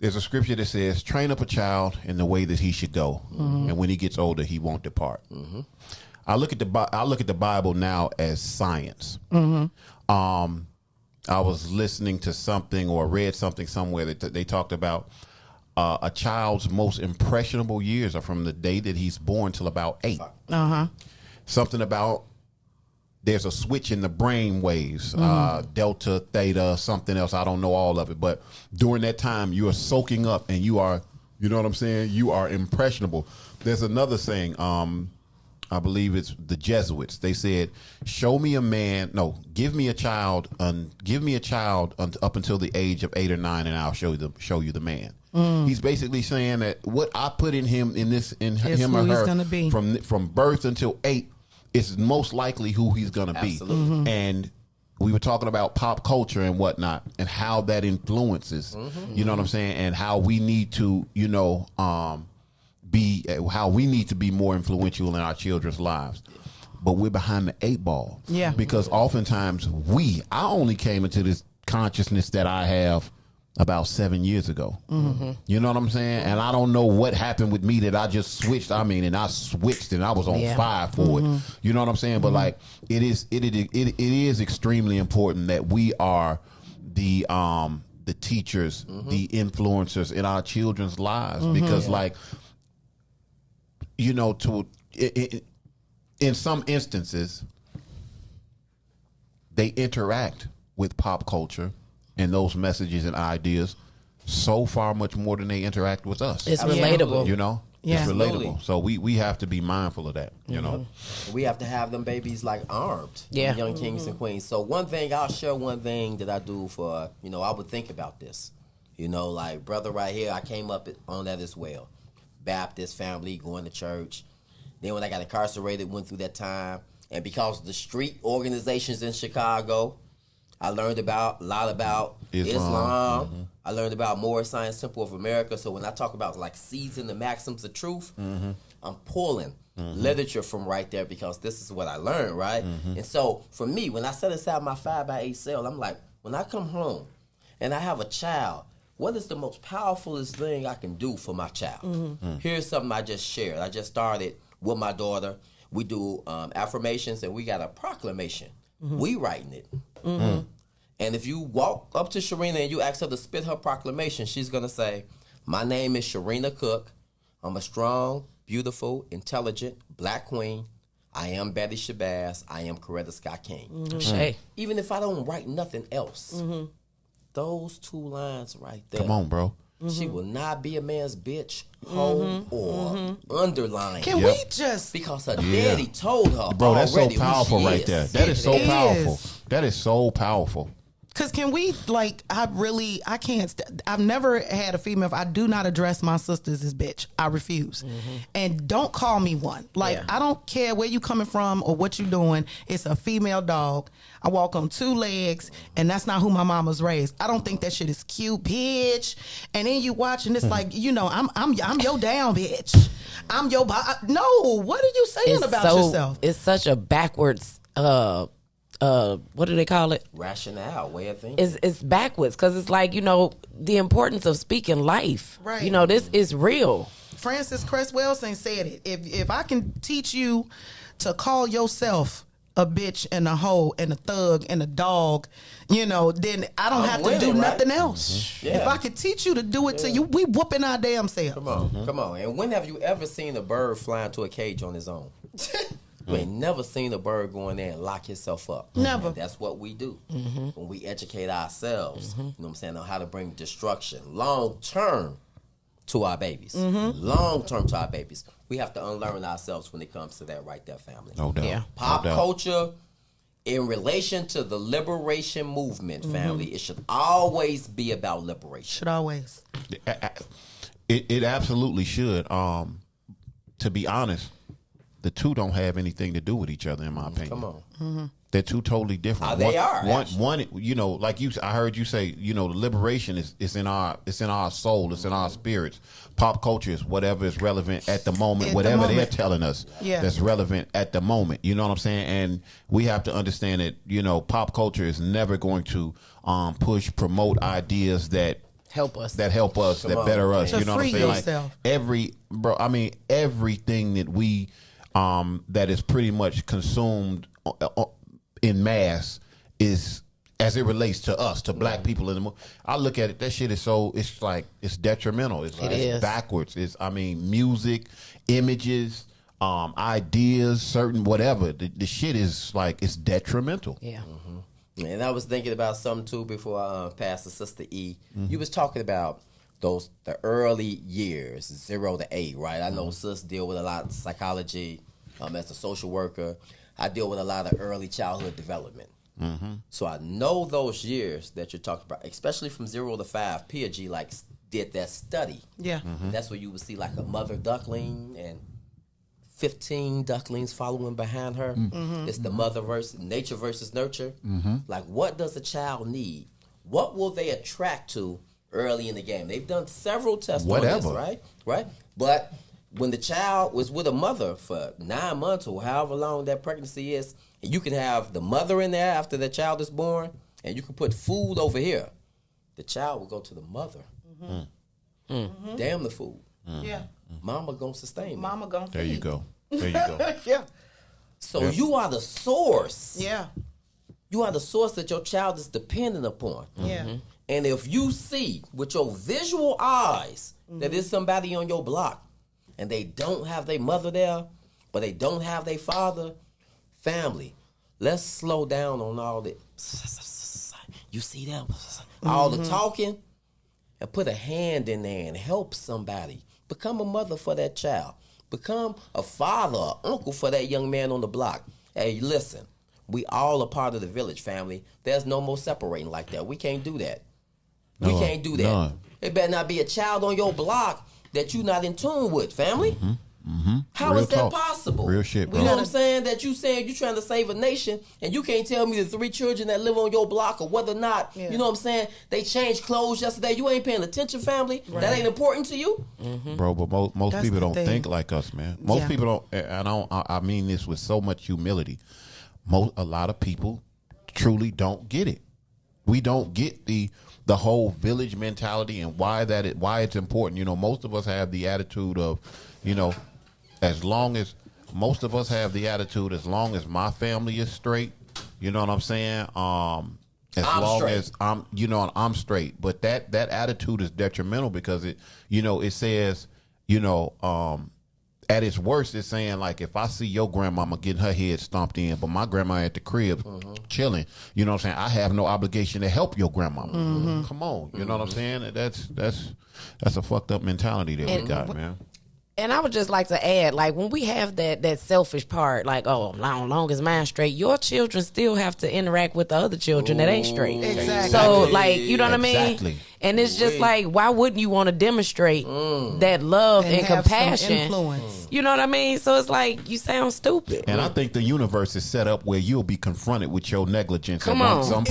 there's a scripture that says, train up a child in the way that he should go, and when he gets older, he won't depart. I look at the Bible now as science. I was listening to something or read something somewhere that they talked about a child's most impressionable years are from the day that he's born till about 8. Something about there's a switch in the brain waves, delta, theta, something else. I don't know all of it, but during that time you are soaking up and you are, you know what I'm saying? You are impressionable. There's another saying, I believe it's the Jesuits. They said, give me a child up until the age of 8 or 9, and I'll show you the man. He's basically saying that what I put in him him or her from birth until 8 is most likely who he's going to be. And we were talking about pop culture and whatnot and how that influences, you know what I'm saying? And how we need to, how we need to be more influential in our children's lives. But we're behind the 8 ball. Yeah. Because oftentimes I only came into this consciousness that I have about 7 years ago. You know what I'm saying? And I don't know what happened with me that I just switched. And I switched and I was on fire for it. You know what I'm saying? But like it is extremely important that we are the teachers, the influencers in our children's lives, because like, in some instances, they interact with pop culture and those messages and ideas so far much more than they interact with us. It's relatable. It's relatable. So we have to be mindful of that, We have to have them babies like armed, young kings and queens. So I'll share one thing that I do for, I would think about this. Like brother right here, I came up on that as well. Baptist family, going to church. Then when I got incarcerated, went through that time. And because of the street organizations in Chicago, I learned a lot about Islam. I learned about Moorish Science Temple of America. So when I talk about like seeds and the maxims of truth, I'm pulling literature from right there because this is what I learned, right? And so for me, when I set aside my 5x8 cell, I'm like, when I come home and I have a child, what is the most powerfulest thing I can do for my child? Here's something I just shared. I just started with my daughter. We do affirmations and we got a proclamation. We writing it. And if you walk up to Sharina and you ask her to spit her proclamation, she's going to say, my name is Sharina Cook. I'm a strong, beautiful, intelligent black queen. I am Betty Shabazz. I am Coretta Scott King. Even if I don't write nothing else, those 2 lines right there. Come on, bro. She will not be a man's bitch, hoe, or underline. Can we just... Because her daddy told her bro, that's so already powerful right there. That is so powerful. Is. That is so powerful. Because can we, I can't, I've never had a female, I do not address my sisters as bitch. I refuse. And don't call me one. I don't care where you coming from or what you doing. It's a female dog. I walk on 2 legs, and that's not who my mama's raised. I don't think that shit is cute, bitch. And then you watch, and it's like, I'm your down bitch. I'm your, no, what are you saying about yourself? It's such a backwards, what do they call it? Rationale, way of thinking. It's backwards because it's like, the importance of speaking life. Right. This is real. Francis Cresswellson said it. If I can teach you to call yourself a bitch and a hoe and a thug and a dog, then I don't have to do nothing else. If I could teach you to do it to you, we whooping our damn self. Come on. And when have you ever seen a bird fly into a cage on his own? You ain't never seen a bird go in there and lock himself up. Never. And that's what we do. When we educate ourselves, you know what I'm saying, on how to bring destruction long term to our babies. Long term to our babies. We have to unlearn ourselves when it comes to that right there, family. No doubt. Yeah. Pop culture, in relation to the liberation movement, family, it should always be about liberation. Should always. It absolutely should. To be honest, the two don't have anything to do with each other, in my opinion. Come on. Mm-hmm. They're two totally different. They are. One, you know, like I heard you say, you know, the liberation is in our soul, it's in our spirits. Pop culture is whatever is relevant at the moment, whatever they're telling us that's relevant at the moment. You know what I'm saying? And we have to understand that, you know, pop culture is never going to promote ideas that help us, that better us. To you know what I'm saying? Yourself. Like everything that we that is pretty much consumed in mass is, as it relates to us, to black people in the I look at it, that shit is it's detrimental. It's backwards. It's music, images, ideas, certain whatever. The shit is it's detrimental. Yeah. Mm-hmm. And I was thinking about something too before I passed to Sister E. Mm-hmm. You was talking about the early years, 0 to 8, right? I know Sis deal with a lot of psychology as a social worker. I deal with a lot of early childhood development. Mm-hmm. So I know those years that you're talking about, especially from 0 to 5. Piaget did that study. Yeah. Mm-hmm. That's where you would see a mother duckling and 15 ducklings following behind her. Mm-hmm. It's the mother versus nature versus nurture. Mm-hmm. What does a child need? What will they attract to early in the game? They've done several tests on this, right? But when the child was with a mother for 9 months or however long that pregnancy is, and you can have the mother in there after the child is born, and you can put food over here, the child will go to the mother. Mm-hmm. Mm-hmm. Damn the food. Mm-hmm. Yeah. Mama gonna sustain. Mama gonna feed. There you go. Yeah. So you are the source. Yeah. You are the source that your child is dependent upon. Yeah. Mm-hmm. And if you see with your visual eyes that there's somebody on your block and they don't have their mother there, but they don't have their father, family, let's slow down on all the, you see them, all the talking, and put a hand in there and help somebody. Become a mother for that child. Become a father or uncle for that young man on the block. Hey, listen, we all a part of the village, family. There's no more separating like that. We can't do that. We can't do that. No. It better not be a child on your block that you're not in tune with, family. Mm-hmm. Mm-hmm. How is that possible? Real shit, bro. You know what I'm saying? That you saying you're trying to save a nation, and you can't tell me the 3 children that live on your block or whether or not, you know what I'm saying, they changed clothes yesterday. You ain't paying attention, family. Right. That ain't important to you. Mm-hmm. Bro, but most people don't think like us, man. Most people don't, and I mean this with so much humility. A lot of people truly don't get it. We don't get the whole village mentality and why it's important. You know, most of us have the attitude of, you know, as long as my family is straight, you know what I'm saying? As I'm straight. But that attitude is detrimental because it says, at its worst, it's saying if I see your grandmama getting her head stomped in, but my grandma at the crib chilling, you know what I'm saying? I have no obligation to help your grandmama. Mm-hmm. Come on, you know what I'm saying? That's a fucked up mentality that we got, man. And I would just like to add, when we have that selfish part, long as mine's straight, your children still have to interact with the other children that ain't straight. Exactly. So, you know what I mean? And it's just why wouldn't you want to demonstrate that love and compassion? Influence. You know what I mean? So it's you sound stupid. And I think the universe is set up where you'll be confronted with your negligence. Come on.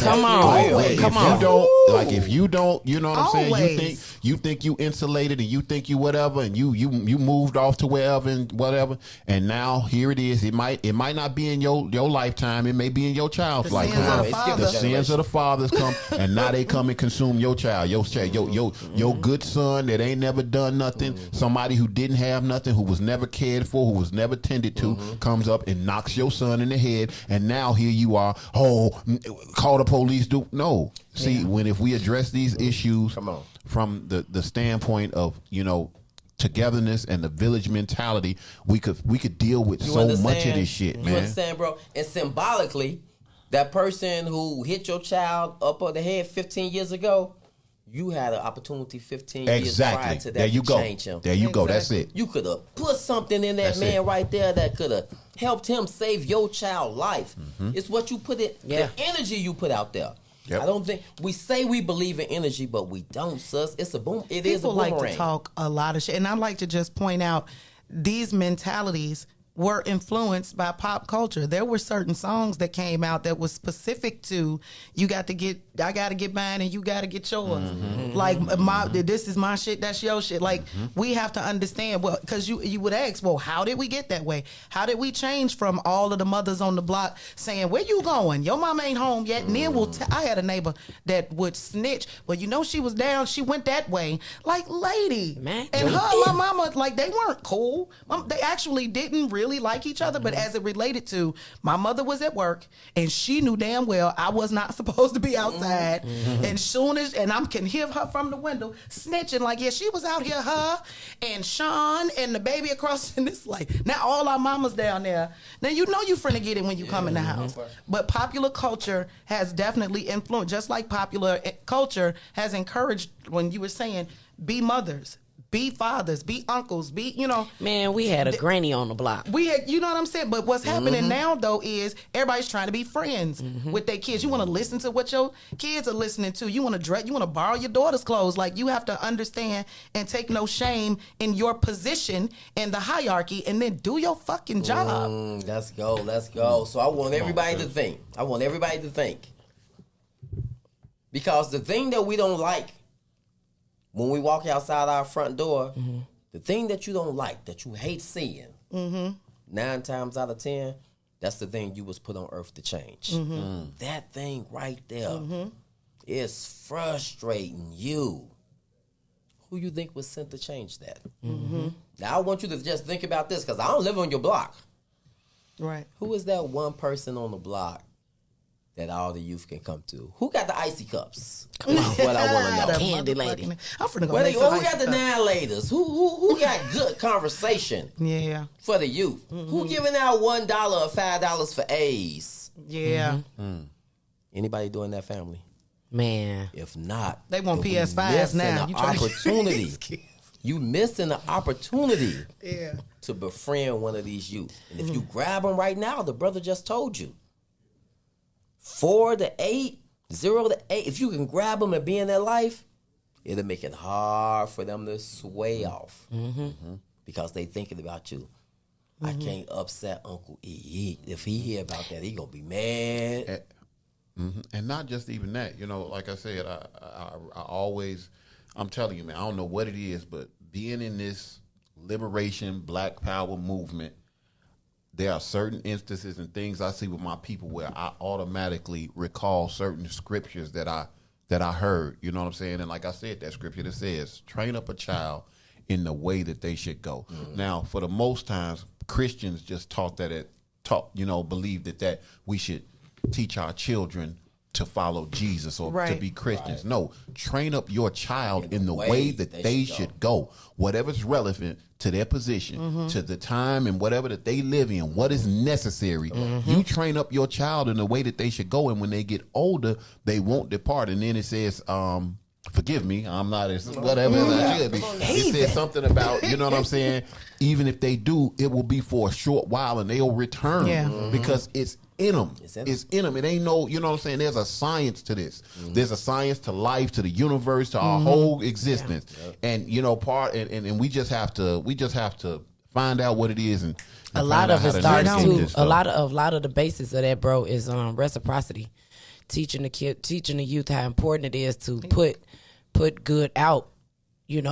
If you don't, you know what I'm saying? You think you insulated and you think you whatever, and you moved off to wherever and whatever, and now here it is. It might not be in your lifetime. It may be in your child's lifetime. The sins of the fathers come, and now they come and consume your child. Your good son that ain't never done nothing, somebody who didn't have nothing, who was never cared for, who was never tended to, comes up and knocks your son in the head, and now here you are, call the police. If we address these issues from the standpoint of, togetherness and the village mentality, we could deal with much of this shit, man. You understand, bro? And symbolically, that person who hit your child up on the head 15 years ago, you had an opportunity 15 years prior to that to change him. There you go. That's it. You could have put something in that man right there that could have helped him save your child's life. Mm-hmm. It's what you put the energy you put out there. Yep. I don't think we say we believe in energy, but we don't, sus. It's a boom. It is a boomerang. People like to talk a lot of shit, and I like to just point out these mentalities were influenced by pop culture. There were certain songs that came out that was specific to I got to get mine and you got to get yours. Like this is my shit, that's your shit. Like we have to understand, well, because you would ask, well, how did we get that way? How did we change from all of the mothers on the block saying, where you going? Your mom ain't home yet. And then I had a neighbor that would snitch. Well, she was down. She went that way. Like, lady. Man, and my mama, like, they weren't cool. They actually didn't really like each other, but as it related to, my mother was at work and she knew damn well I was not supposed to be outside. And I can hear her from the window snitching, like, yeah, she was out here, her and Sean and the baby across, and it's like, now all our mamas down there. Now you know you finna get it when you come in the house. But popular culture has definitely influenced, just like popular culture has encouraged, when you were saying, be mothers, be fathers, be uncles, be, Man, we had a granny on the block. We had, you know what I'm saying? But what's happening now, though, is everybody's trying to be friends with their kids. You want to listen to what your kids are listening to. You want to borrow your daughter's clothes. Like, you have to understand and take no shame in your position in the hierarchy, and then do your fucking job. Let's go. So I want everybody to think. Because the thing that we don't like, when we walk outside our front door, the thing that you don't like, that you hate seeing, 9 times out of 10, that's the thing you was put on earth to change. That thing right there is frustrating you. Who you think was sent to change that? Now, I want you to just think about this, because I don't live on your block. Right. Who is that one person on the block that all the youth can come to? Who got the icy cups? That's what I want to know. Candy lady. I'm finna go. Who got the 9 ladies? Who got good conversation? Yeah. For the youth. Who giving out $1 or $5 for A's? Yeah. Anybody doing that, family? Man. If not, they want PS5s now. You missing the opportunity to befriend one of these youth. And if you grab them right now, the brother just told you, 4 to 8, 0 to 8. If you can grab them and be in their life, it'll make it hard for them to sway off because they thinking about you. I can't upset Uncle E. If he hear about that, he gonna be mad. And not just even that, like I said, I always, I'm telling you, man, I don't know what it is, but being in this liberation, Black Power movement, there are certain instances and things I see with my people where I automatically recall certain scriptures that I heard. You know what I'm saying? And like I said, that scripture that says, train up a child in the way that they should go. Now, for the most times, Christians just believe that we should teach our children to follow Jesus or to be Christians. No, train up your child in the way that they should go. Whatever's relevant to their position, to the time and whatever that they live in, what is necessary. You train up your child in the way that they should go, and when they get older, they won't depart. And then it says, forgive me, I'm not as whatever as I should be. It says something about, you know what I'm saying? Even if they do, it will be for a short while and they'll return because it's in them. It's in them. It ain't no, you know what I'm saying? There's a science to this. There's a science to life, to the universe, to our whole existence. And and we just have to find out what it is, and a lot of it starts too. A lot of the basis of that, bro, is reciprocity. Teaching the youth how important it is to put good out.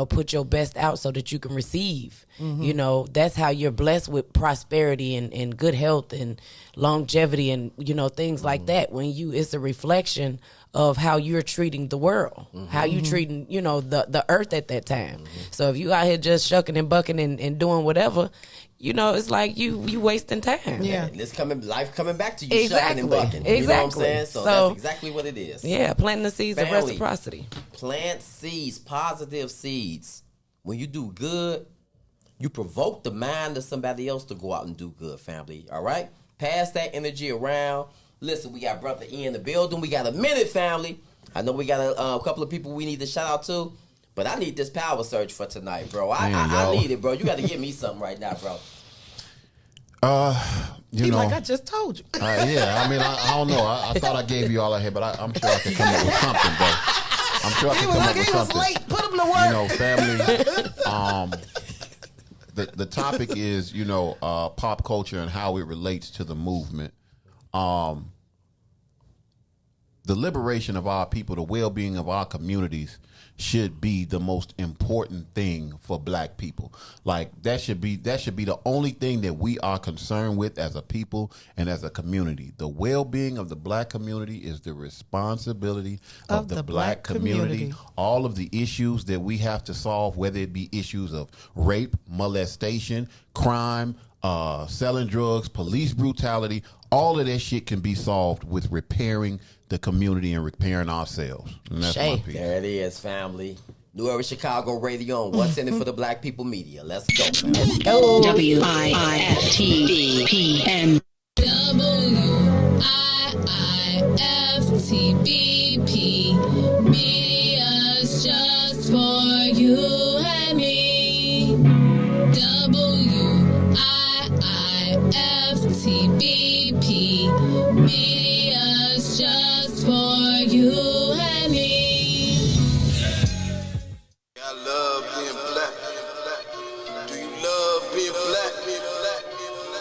Put your best out so that you can receive. That's how you're blessed with prosperity and good health and longevity and, things like that. When it's a reflection of how you're treating the world, how you treating, the earth at that time. So if you out here just shucking and bucking and doing whatever, it's like you wasting time. Yeah. Life coming back to you, shucking and bucking. Exactly. You know what I'm saying? So that's exactly what it is. Yeah, planting the seeds of reciprocity. Plant seeds, positive seeds. When you do good, you provoke the mind of somebody else to go out and do good, family. All right? Pass that energy around. Listen, we got Brother E in the building. We got a minute, family. I know we got a couple of people we need to shout out to. But I need this power surge for tonight, bro. I need it, bro. You got to give me something right now, bro. Like I just told you. Yeah, I mean, I don't know. I thought I gave you all I had, but I'm sure I could come up with something, bro. I'm sure I could come up with something. Late. Put him to work. Family. the topic is, pop culture and how it relates to the movement. The liberation of our people, the well-being of our communities should be the most important thing for black people. Like that should be the only thing that we are concerned with as a people and as a community. The well-being of the black community is the responsibility of the black community. All of the issues that we have to solve, whether it be issues of rape, molestation, crime, selling drugs, police brutality, all of that shit can be solved with repairing the community and repairing ourselves. And that's my piece. There it is, family. New Era Chicago Radio and What's in It for the Black People Media. Let's go. Let's go. WIIFTBPM. WIIFTBP. Media's just for you and me. WIIFTBP. Media's just for you and me. I love being black. Do you love being black?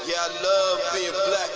Yeah, I love being black.